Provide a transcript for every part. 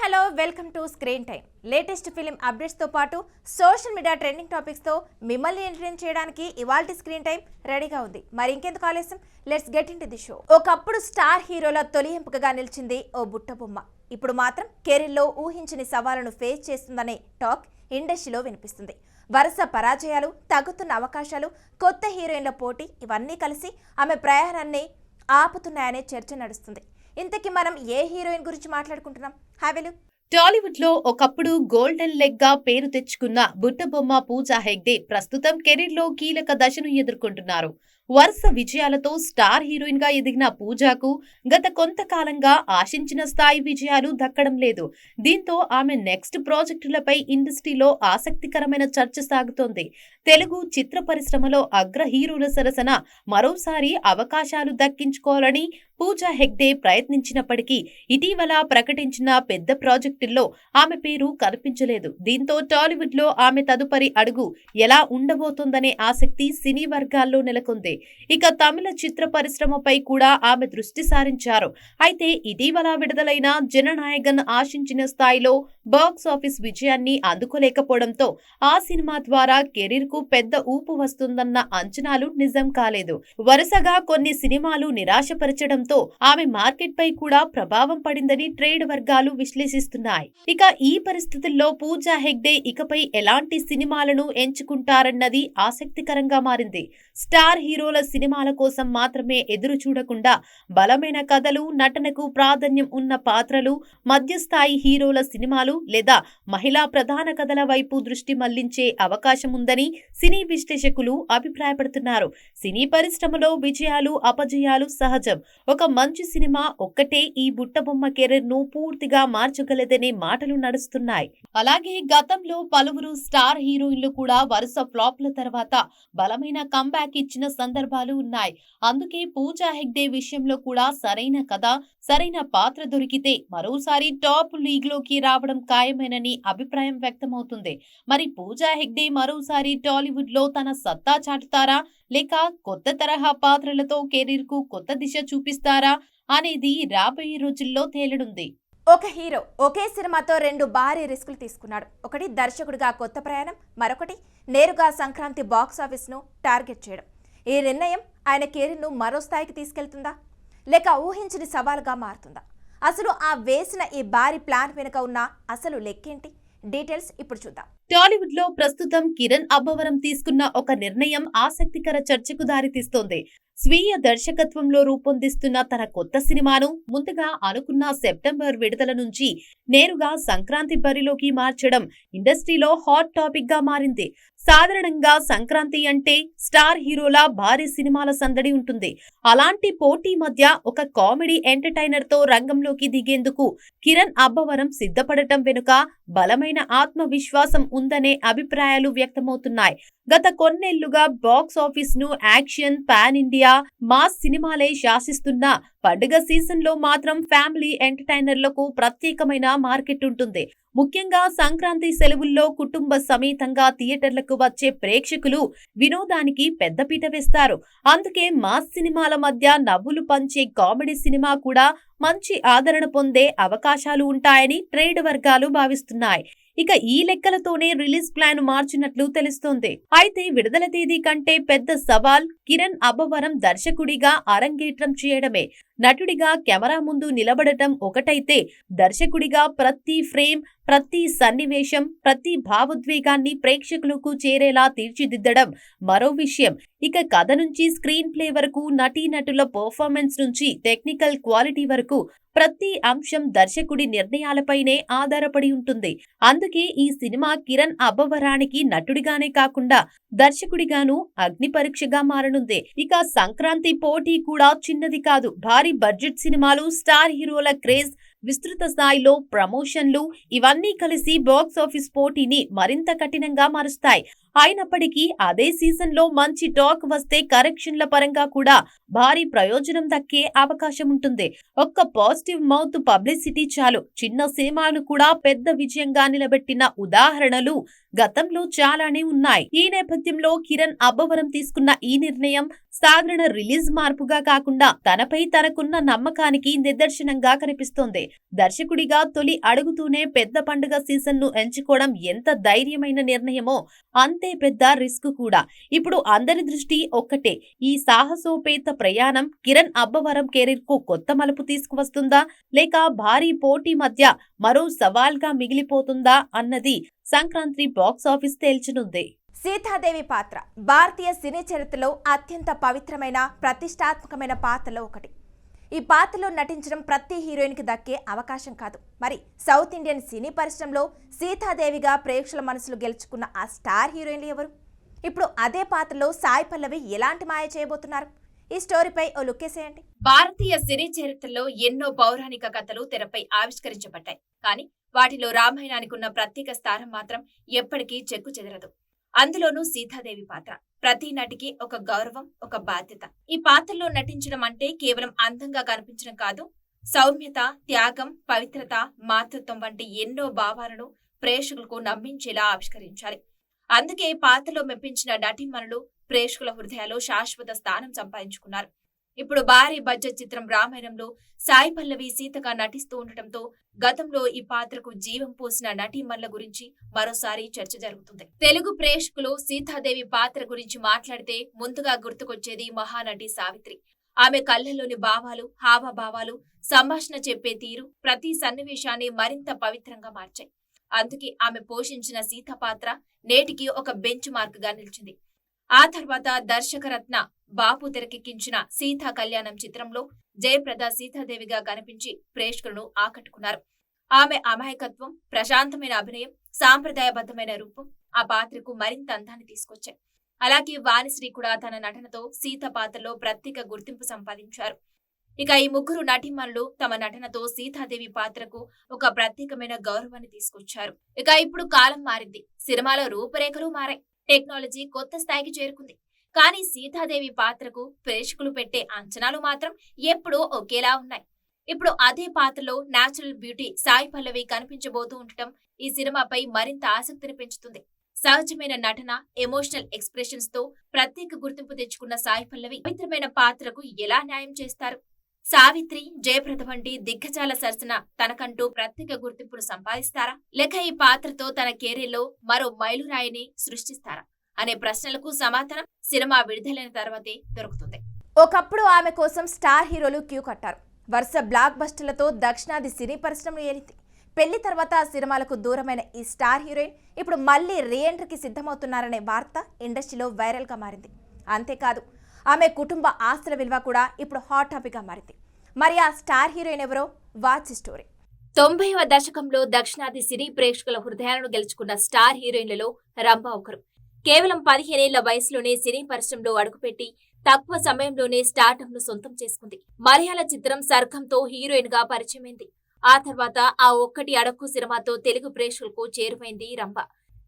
Hello welcome to screen time. Latest film updates తో పాటు social media trending topics తో మిమ్మల్ని ఎంటర్టైన్ చేయడానికి ఇవాల్టి స్క్రీన్ టైం రెడీగా ఉంది. మరి ఇంకెందుకు ఆలస్యం, let's get into the show. ఒకప్పుడు స్టార్ హీరోల తొలి ఎంపికగా నిలిచింది ఓ బుట్ట బొమ్మ. ఇప్పుడు మాత్రం కెరీర్లో ఊహించని సవాళ్లను ఫేస్ చేస్తుందనే టాక్ ఇండస్ట్రీలో వినిపిస్తుంది. వరుస పరాజయాలు, తగ్గుతున్న అవకాశాలు, కొత్త హీరోయిన్ల పోటీ ఇవన్నీ కలిసి ఆమె ప్రయాణాన్ని ఆపుతున్నాయనే చర్చ నడుస్తుంది. ఇంతకీ మనం ఏ హీరోయిన్ గురించి మాట్లాడుకుంటున్నాం? Have a look. టాలీవుడ్ లో ఒకప్పుడు గోల్డెన్ లెగ్ గా పేరు తెచ్చుకున్న బుట్టబొమ్మ పూజా హెగ్డే ప్రస్తుతం కెరీర్ లో కీలక దశను ఎదుర్కొంటున్నారు. వరుస విజయాలతో స్టార్ హీరోయిన్ గా ఎదిగిన పూజాకు గత కొంతకాలంగా ఆశించిన స్థాయి విజయాలు దక్కడం లేదు. దీంతో ఆమె నెక్స్ట్ ప్రాజెక్టులపై ఇండస్ట్రీలో ఆసక్తికరమైన చర్చ సాగుతోంది. తెలుగు చిత్ర పరిశ్రమలో అగ్ర హీరోల సరసన మరోసారి అవకాశాలు దక్కించుకోవాలని పూజా హెగ్డే ప్రయత్నించినప్పటికీ ఇటీవల ప్రకటించిన పెద్ద ప్రాజెక్టుల్లో ఆమె పేరు కనిపించలేదు. దీంతో టాలీవుడ్ లో ఆమె తదుపరి అడుగు ఎలా ఉండబోతోందనే ఆసక్తి సినీ వర్గాల్లో నెలకొంది. ఇక తమిళ చిత్ర పరిశ్రమపై కూడా ఆమె దృష్టి సారించారు. అయితే ఇటీవల విడుదలైన జననాయగన్ ఆశించిన స్థాయిలో బాక్స్ ఆఫీస్ విజయాన్ని అందుకోలేకపోవడంతో ఆ సినిమా ద్వారా కెరీర్ కు పెద్ద ఊపు వస్తుందన్న అంచనాలు నిజం కాలేదు. వరుసగా కొన్ని సినిమాలు నిరాశపరచడంతో ఆమె మార్కెట్ పై కూడా ప్రభావం పడిందని ట్రేడ్ వర్గాలు విశ్లేషిస్తున్నాయి. ఇక ఈ పరిస్థితుల్లో పూజా హెగ్డే ఇకపై ఎలాంటి సినిమాలను ఎంచుకుంటారన్నది ఆసక్తికరంగా మారింది. స్టార్ హీరోల సినిమాల కోసం మాత్రమే ఎదురు చూడకుండా బలమైన కథలు, నటనకు ప్రాధాన్యం ఉన్న పాత్రలు, మధ్యస్థాయి హీరోల సినిమాలు లేదా మహిళా ప్రధాన కథల వైపు దృష్టి మళ్లించే అవకాశం ఉందని సినీ విశ్లేషకులు అభిప్రాయపడుతున్నారు. సినీ పరిశ్రమలో విజయాలు, అపజయాలు సహజం. ఒక మంచి సినిమా ఒక్కటే ఈ బుట్టబొమ్మ కెరీర్ ను పూర్తిగా మార్చగలదనే మాటలు నడుస్తున్నాయి. అలాగే గతంలో పలువురు స్టార్ హీరోయిన్లు కూడా వరుస ఫ్లాప్ల తర్వాత బలమైన కంబ్యాక్ ఇచ్చిన సందర్భాలు ఉన్నాయి. అందుకే పూజా హెగ్డే విషయంలో కూడా సరైన కథ, సరైన పాత్ర దొరికితే మరోసారి టాప్ లీగ్ లోకి రావడం ఖాయమేనని అభిప్రాయం వ్యక్తమవుతుంది. మరి పూజా హెగ్డే మరోసారి టాలీవుడ్ లో తన సత్తా చాటుతారా, లేక కొత్త తరహా పాత్రలతో కెరీర్ కు కొత్త దిశ చూపిస్తారా అనేది రాబోయే రోజుల్లో తేలనుంది. ఒక హీరో ఒకే సినిమాతో రెండు భారీ రిస్కులు తీసుకున్నాడు. ఒకటి దర్శకుడిగా కొత్త ప్రయాణం, మరొకటి నేరుగా సంక్రాంతి బాక్స్ ఆఫీస్ ను టార్గెట్ చేయడం. ఈ నిర్ణయం ఆయన కెరీర్ను మరో స్థాయికి తీసుకెళ్తుందా, లేక ఊహించని సవాలుగా మారుతుందా? అసలు ఆ వేసిన ఈ భారీ ప్లాన్ వెనుక ఉన్న అసలు లెక్కేంటి? డీటెయిల్స్ ఇప్పుడు చూద్దాం. టాలీవుడ్ లో ప్రస్తుతం కిరణ్ అబ్బవరం తీసుకున్న ఒక నిర్ణయం ఆసక్తికర చర్చకు దారితీస్తోంది. స్వీయ దర్శకత్వంలో రూపొందిస్తున్న తన కొత్త సినిమాను ముందుగా అనుకున్న సెప్టెంబర్ విడుదల నుంచి నేరుగా సంక్రాంతి బరిలోకి మార్చడం ఇండస్ట్రీలో హాట్ టాపిక్ గా మారింది. సాధారణంగా సంక్రాంతి అంటే స్టార్ హీరోల భారీ సినిమాల సందడి ఉంటుంది. అలాంటి పోటీ మధ్య ఒక కామెడీ ఎంటర్టైనర్ తో రంగంలోకి దిగేందుకు కిరణ్ అబ్బవరం సిద్ధపడటం వెనుక బలమైన ఆత్మవిశ్వాసం ఉందనే అభిప్రాయాలు వ్యక్తమవుతున్నాయి. గత కొన్నేళ్లుగా బాక్స్ ఆఫీస్ ను యాక్షన్, పాన్ ఇండియా, మాస్ సినిమాలే శాసిస్తున్న పండుగ సీజన్ లో మాత్రం ఫ్యామిలీ ఎంటర్టైనర్లకు ప్రత్యేకమైన మార్కెట్ ఉంటుంది. ముఖ్యంగా సంక్రాంతి సెలవుల్లో కుటుంబ సమేతంగా థియేటర్లకు వచ్చే ప్రేక్షకులు వినోదానికి పెద్దపీట వేస్తారు. అందుకే మాస్ సినిమాల మధ్య నవ్వులు పంచే కామెడీ సినిమా కూడా మంచి ఆదరణ పొందే అవకాశాలు ఉంటాయని ట్రేడ్ వర్గాలు భావిస్తున్నాయి. ఇక ఈ లెక్కలతోనే రిలీజ్ ప్లాన్ మార్చినట్లు తెలుస్తోంది. అయితే విడుదల తేదీ కంటే పెద్ద సవాల్ కిరణ్ అబ్బవరం దర్శకుడిగా అరంగేట్రం చేయడమే. నటుడిగా కెమెరా ముందు నిలబడటం ఒకటైతే, దర్శకుడిగా ప్రతి ఫ్రేమ్, ప్రతి సన్నివేశం, ప్రతి భావోద్వేగాన్ని ప్రేక్షకులకు చేరేలా తీర్చిదిద్దడం మరో విషయం. ఇక కథ నుంచి స్క్రీన్ ప్లే వరకు, నటీనటుల పర్ఫార్మెన్స్ నుంచి టెక్నికల్ క్వాలిటీ వరకు ప్రతి అంశం దర్శకుడి నిర్ణయాలపైనే ఆధారపడి ఉంటుంది. అందుకే ఈ సినిమా కిరణ్ అబ్బవరానికి నటుడిగానే కాకుండా దర్శకుడిగాను అగ్ని పరీక్షగా మారనుంది. ఇక సంక్రాంతి పోటీ కూడా చిన్నది కాదు. భారీ బడ్జెట్ సినిమాలు, స్టార్ హీరోల క్రేజ్, విస్తృత స్థాయిలో ప్రమోషన్లు ఇవన్నీ కలిసి బాక్స్ ఆఫీస్ పోటీని మరింత కఠినంగా మారుస్తాయి. అయినప్పటికీ అదే సీజన్ లో మంచి టాక్ వస్తే కరెక్షన్ల పరంగా కూడా భారీ ప్రయోజనం దక్కే అవకాశం ఉంటుంది. ఒక్క పాజిటివ్ మౌత్ పబ్లిసిటీ చాలు. చిన్న సినిమాలు కూడా పెద్ద విజయంగా నిలబెట్టిన ఉదాహరణలు గతంలో చాలానే ఉన్నాయి. ఈ నేపథ్యంలో కిరణ్ అబ్బవరం తీసుకున్న ఈ నిర్ణయం సాధారణ రిలీజ్ మార్పుగా కాకుండా తనపై తనకున్న నమ్మకానికి నిదర్శనంగా కనిపిస్తోంది. దర్శకుడిగా తొలి అడుగుతూనే పెద్ద పండుగ సీజన్ ను ఎంచుకోవడం ఎంత ధైర్యమైన నిర్ణయమో అంతే పెద్ద రిస్క్ కూడా. ఇప్పుడు అందరి దృష్టి ఒక్కటే, ఈ సాహసోపేత ప్రయాణం కిరణ్ అబ్బవరం కెరీర్ కు కొత్త మలుపు తీసుకువస్తుందా, లేక భారీ పోటీ మధ్య మరో సవాల్గా మిగిలిపోతుందా అన్నది సంక్రాంతి బాక్స్ ఆఫీస్ తేల్చనుంది. సీతాదేవి పాత్ర భారతీయ సినీ చరిత్రలో అత్యంత పవిత్రమైన ప్రతిష్టాత్మకమైన పాత్రలో ఒకటి. ఈ పాత్రలో నటించడం ప్రతి హీరోయిన్కి దక్కే అవకాశం కాదు. మరి సౌత్ ఇండియన్ సినీ పరిశ్రమలో సీతాదేవిగా ప్రేక్షకుల మనసులు గెలుచుకున్న ఆ స్టార్ హీరోయిన్లు ఎవరు? ఇప్పుడు అదే పాత్రలో సాయి పల్లవి ఎలాంటి మాయ చేయబోతున్నారు? ఈ స్టోరీపై ఓ లుక్కేసేయండి. భారతీయ సినీ చరిత్రలో ఎన్నో పౌరాణిక కథలు తెరపై ఆవిష్కరించబడ్డాయి. కానీ వాటిలో రామాయణానికి ఉన్న ప్రత్యేక స్థానం మాత్రం ఎప్పటికీ చెక్కు చెదరదు. అందులోనూ సీతాదేవి పాత్ర ప్రతి నటికి ఒక గౌరవం, ఒక బాధ్యత. ఈ పాత్రలో నటించడం అంటే కేవలం అందంగా కనిపించడం కాదు, సౌమ్యత, త్యాగం, పవిత్రత, మాతృత్వం వంటి ఎన్నో భావాలను ప్రేక్షకులకు నమ్మించేలా ఆవిష్కరించాలి. అందుకే పాత్రలో మెప్పించిన నటీమణులు ప్రేక్షకుల హృదయాల్లో శాశ్వత స్థానం సంపాదించుకున్నారు. ఇప్పుడు భారీ బడ్జెట్ చిత్రం రామాయణంలో సాయి పల్లవి సీతగా నటిస్తూ ఉండటంతో గతంలో ఈ పాత్రకు జీవం పోసిన నటీమణుల గురించి మరోసారి చర్చ జరుగుతుంది. తెలుగు ప్రేక్షకులు సీతాదేవి పాత్ర గురించి మాట్లాడితే ముందుగా గుర్తుకొచ్చేది మహానటి సావిత్రి. ఆమె కళ్ళల్లోని భావాలు, హావభావాలు, సంభాషణ చెప్పే తీరు ప్రతి సన్నివేశాన్ని మరింత పవిత్రంగా మార్చాయి. అందుకే ఆమె పోషించిన సీత పాత్ర నేటికి ఒక బెంచ్ మార్క్ గా నిలిచింది. ఆ తర్వాత దర్శకరత్న బాపు తెరకెక్కించిన సీతా కళ్యాణం చిత్రంలో జయప్రద సీతాదేవిగా కనిపించి ప్రేక్షకులను ఆకట్టుకున్నారు. ఆమె అమాయకత్వం, ప్రశాంతమైన అభినయం, సాంప్రదాయబద్ధమైన రూపం ఆ పాత్రకు మరింత అందాన్ని తీసుకొచ్చాయి. అలాగే వాణిశ్రీ కూడా తన నటనతో సీత పాత్రలో ప్రత్యేక గుర్తింపు సంపాదించారు. ఇక ఈ ముగ్గురు నటీమణులు తమ నటనతో సీతాదేవి పాత్రకు ఒక ప్రత్యేకమైన గౌరవాన్ని తీసుకొచ్చారు. ఇక ఇప్పుడు కాలం మారింది, సినిమాల రూపురేఖలు మారాయి, టెక్నాలజీ కొత్త స్థాయికి చేరుకుంది. కానీ సీతాదేవి పాత్రకు ప్రేక్షకులు పెట్టే అంచనాలు మాత్రం ఎప్పుడూ ఒకేలా ఉన్నాయి. ఇప్పుడు అదే పాత్రలో నేచురల్ బ్యూటీ సాయి పల్లవి కనిపించబోతూ ఉండటం ఈ సినిమాపై మరింత ఆసక్తిని పెంచుతుంది. సహజమైన నటన, ఎమోషనల్ ఎక్స్ప్రెషన్స్ తో ప్రత్యేక గుర్తింపు తెచ్చుకున్న సాయి పల్లవి పవిత్రమైన పాత్రకు ఎలా న్యాయం చేస్తారు? సావిత్రి, జయప్రద వంటి దిగ్గజాల సరసన తనకంటూ ప్రత్యేక గుర్తింపును సంపాదిస్తారా, లేక ఈ పాత్రతో తన కెరీర్లో మరో మైలురాయిని సృష్టిస్తారా అనే ప్రశ్నలకు సమాధానం సినిమా విడుదలైన తర్వాతే దొరుకుతుంది. ఒకప్పుడు ఆమె కోసం స్టార్ హీరోలు క్యూ కట్టారు. వరుస బ్లాక్ బస్టర్లతో దక్షిణాది సినీ పరిశ్రమను ఏలింది. పెళ్లి తర్వాత ఆ సినిమాలకు దూరమైన ఈ స్టార్ హీరోయిన్ ఇప్పుడు మళ్లీ రీఎంట్రీకి సిద్ధమవుతున్నారనే వార్త ఇండస్ట్రీలో వైరల్ గా మారింది. అంతేకాదు, ఆమె కుటుంబ ఆస్తుల విలువ కూడా ఇప్పుడు హాట్ టాపిక్ గా మారింది. మరి ఆ స్టార్ హీరోయిన్ ఎవరో వాచ్ స్టోరీ. 90వ దశకంలో దక్షిణాది సినీ ప్రేక్షకుల హృదయాలను గెలుచుకున్న స్టార్ హీరోయిన్లలో రంభ ఒకరు. కేవలం 15 ఏళ్ల వయసులోనే సినీ పరిశ్రమలో అడుగుపెట్టి తక్కువ సమయంలోనే స్టార్డమ్ ను సొంతం చేసుకుంది. మలయాళ చిత్రం సర్గంతో హీరోయిన్ గా పరిచయమైంది. ఆ తర్వాత ఆ ఒక్కటి అడక్కు సినిమాతో తెలుగు ప్రేక్షకులకు చేరువైంది రంభ.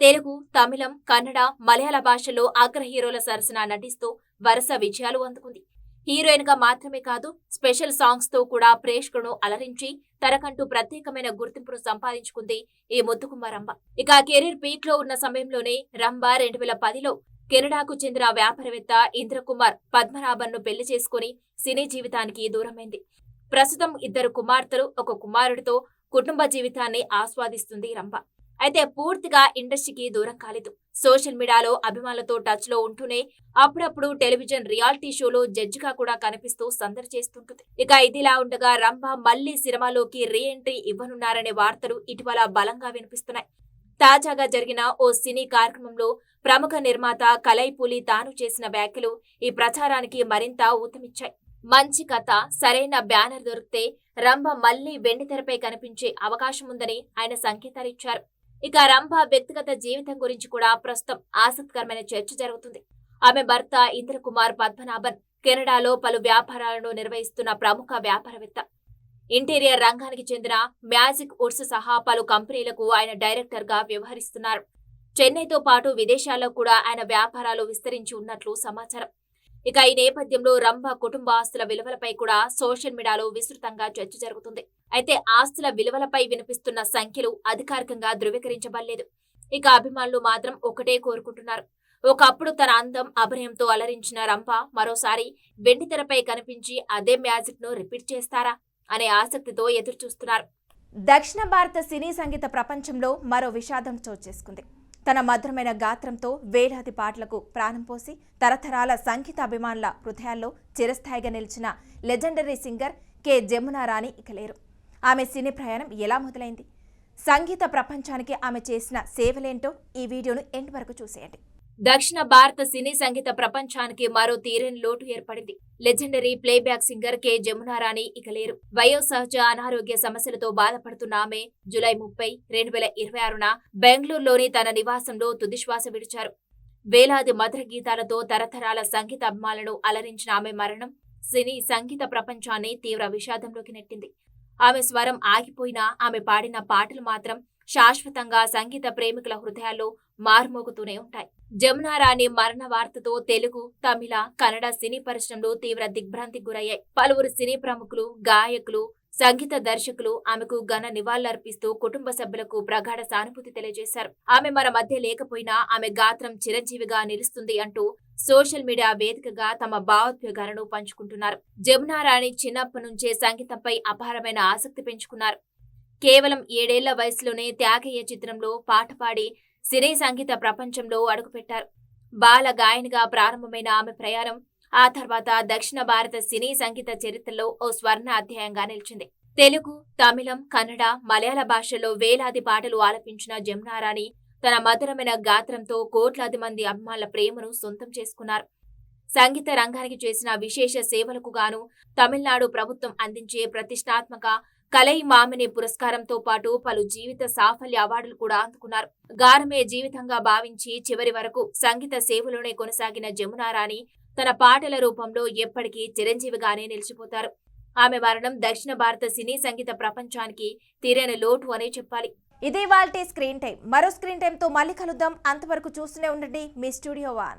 తెలుగు, తమిళం, కన్నడ, మలయాళ భాషలో అగ్ర హీరోల సరసన నటిస్తూ వరుస విజయాలు అందుకుంది. హీరోయిన్ గా మాత్రమే కాదు, స్పెషల్ సాంగ్స్ తో కూడా ప్రేక్షకులను అలరించి తనకంటూ ప్రత్యేకమైన గుర్తింపును సంపాదించుకుంది ఈ ముద్దుగుమ్మ రంభ. ఇక కెరీర్ పీక్ లో ఉన్న సమయంలోనే రంభ 2010లో కెనడాకు చెందిన వ్యాపారవేత్త ఇంద్రకుమార్ పద్మనాభన్ ను పెళ్లి చేసుకుని సినీ జీవితానికి దూరమైంది. ప్రస్తుతం 2 కుమార్తెలు, 1 కుమారుడితో కుటుంబ జీవితాన్ని ఆస్వాదిస్తుంది రంభ. అయితే పూర్తిగా ఇండస్ట్రీకి దూరం కాలేదు. సోషల్ మీడియాలో అభిమానులతో టచ్ లో ఉంటూనే అప్పుడప్పుడు టెలివిజన్ రియాలిటీ షోలో జడ్జిగా కూడా కనిపిస్తూ సందడి చేస్తుంటుంది. ఇక ఇదిలా ఉండగా రంభ మళ్లీ సినిమాలోకి రీ ఎంట్రీ ఇవ్వనున్నారనే వార్తలు ఇటీవల బలంగా వినిపిస్తున్నాయి. తాజాగా జరిగిన ఓ సినీ కార్యక్రమంలో ప్రముఖ నిర్మాత కలైపులి తాను చేసిన వ్యాఖ్యలు ఈ ప్రచారానికి మరింత ఊతమిచ్చాయి. మంచి కథ, సరైన బ్యానర్ దొరికితే రంభ మళ్లీ వెండితెరపై కనిపించే అవకాశం ఉందని ఆయన సంకేతాలిచ్చారు. ఇక రంభ వ్యక్తిగత జీవితం గురించి కూడా ప్రస్తుతం ఆసక్తికరమైన చర్చ జరుగుతుంది. ఆమె భర్త ఇంద్రకుమార్ పద్మనాభన్ కెనడాలో పలు వ్యాపారాలను నిర్వహిస్తున్న ప్రముఖ వ్యాపారవేత్త. ఇంటీరియర్ రంగానికి చెందిన మ్యాజిక్ వుడ్స్ సహా పలు కంపెనీలకు ఆయన డైరెక్టర్ గా వ్యవహరిస్తున్నారు. చెన్నైతో పాటు విదేశాల్లో కూడా ఆయన వ్యాపారాలు విస్తరించి ఉన్నట్లు సమాచారం. ఇక ఈ నేపథ్యంలో రంభ కుటుంబ ఆస్తుల విలువలపై కూడా సోషల్ మీడియాలో విస్తృతంగా చర్చ జరుగుతుంది. అయితే ఆస్తుల విలువలపై వినిపిస్తున్న సంఖ్యలు అధికారికంగా ధృవీకరించబడలేదు. ఇక అభిమానులు మాత్రం ఒకటే కోరుకుంటున్నారు. ఒకప్పుడు తన అందం అభినయంతో అలరించిన రంభ మరోసారి వెండితెరపై కనిపించి అదే మ్యాజిక్ ను రిపీట్ చేస్తారా అనే ఆసక్తితో ఎదురుచూస్తున్నారు. దక్షిణ భారత సినీ సంగీత ప్రపంచంలో మరో విషాదం చోటు చేసుకుంది. తన మధురమైన గాత్రంతో వేలాది పాటలకు ప్రాణం పోసి తరతరాల సంగీత అభిమానుల హృదయాల్లో చిరస్థాయిగా నిలిచిన legendary singer K Jamuna Rani ఇక లేరు. ఆమె సినీ ప్రయాణం ఎలా మొదలైంది, సంగీత ప్రపంచానికి ఆమె చేసిన సేవలేంటో ఈ వీడియోను ఎండ్ వరకు చూసేయండి. దక్షిణ భారత సినీ సంగీత ప్రపంచానికి మరో తీరని లోటు ఏర్పడింది. Legendary playback singer K Jamuna Rani ఇక లేరు. వయోసహజ అనారోగ్య సమస్యలతో బాధపడుతున్న ఆమె జూలై 30, 2026న బెంగళూరులోని తన నివాసంలో తుదిశ్వాస విడిచారు. వేలాది మధుర గీతాలతో తరతరాల సంగీత అభిమానులను అలరించిన ఆమె మరణం సినీ సంగీత ప్రపంచాన్ని తీవ్ర విషాదంలోకి నెట్టింది. ఆమె స్వరం ఆగిపోయినా ఆమె పాడిన పాటలు మాత్రం శాశ్వతంగా సంగీత ప్రేమికుల హృదయాల్లో మారుమోగుతూనే ఉంటాయి. జమునా రాణి మరణ వార్తతో తెలుగు, తమిళ, కన్నడ సినీ పరిశ్రమలు తీవ్ర దిగ్భ్రాంతికి గురయ్యాయి. పలువురు సినీ ప్రముఖులు, గాయకులు, సంగీత దర్శకులు ఆమెకు ఘన నివాళులర్పిస్తూ కుటుంబ సభ్యులకు ప్రగాఢ సానుభూతి తెలియజేశారు. ఆమె మన మధ్య లేకపోయినా ఆమె గాత్రం చిరంజీవిగా నిలుస్తుంది అంటూ సోషల్ మీడియా వేదికగా తమ భావోద్వేగాలను పంచుకుంటున్నారు. జమునా రాణి చిన్నప్పటి నుంచే సంగీతంపై అపారమైన ఆసక్తి పెంచుకున్నారు. కేవలం 7 ఏళ్ల వయసులోనే త్యాగయ్య చిత్రంలో పాట పాడి సినీ సంగీత ప్రపంచంలో అడుగుపెట్టారు. బాల గాయనిగా ప్రారంభమైన ఆమె ప్రయాణం ఆ తర్వాత దక్షిణ భారత సినీ సంగీత చరిత్రలో ఓ స్వర్ణ అధ్యాయంగా నిలిచింది. తెలుగు, తమిళం, కన్నడ, మలయాళ భాషల్లో వేలాది పాటలు ఆలపించిన జమునా రాణి తన మధురమైన గాత్రంతో కోట్లాది మంది అభిమానుల ప్రేమను సొంతం చేసుకున్నారు. సంగీత రంగానికి చేసిన విశేష సేవలకు గాను తమిళనాడు ప్రభుత్వం అందించే ప్రతిష్టాత్మక కలై మామిని పురస్కారంతో పాటు పలు జీవిత సాఫల్య అవార్డులు కూడా అందుకున్నారు. గానమే జీవితంగా భావించి చివరి వరకు సంగీత సేవలోనే కొనసాగిన జమునా రాణి తన పాటల రూపంలో ఎప్పటికీ చిరంజీవిగానే నిలిచిపోతారు. ఆమె మరణం దక్షిణ భారత సినీ సంగీత ప్రపంచానికి తీరని లోటు అనే చెప్పాలి. ఇదే వాల్టీ స్క్రీన్ టైం. మరో స్క్రీన్ టైంతో మళ్ళీ కలుద్దాం. అంతవరకు చూస్తూనే ఉండండి మీ స్టూడియో 1.